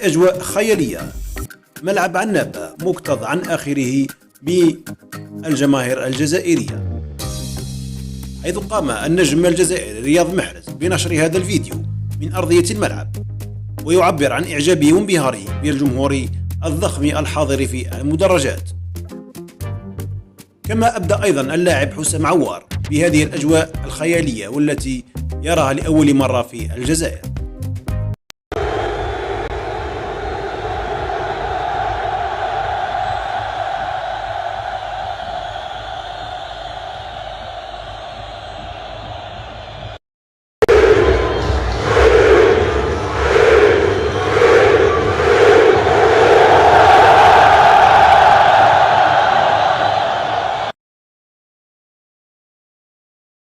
في أجواء خيالية. ملعب عنابة مكتظ عن آخره بالجماهير الجزائرية، حيث قام النجم الجزائري رياض محرز بنشر هذا الفيديو من أرضية الملعب، ويعبر عن إعجابه وانبهاره بالجمهور الضخم الحاضر في المدرجات. كما أبدأ أيضا اللاعب حسام عوار بهذه الأجواء الخيالية والتي يراها لأول مرة في الجزائر.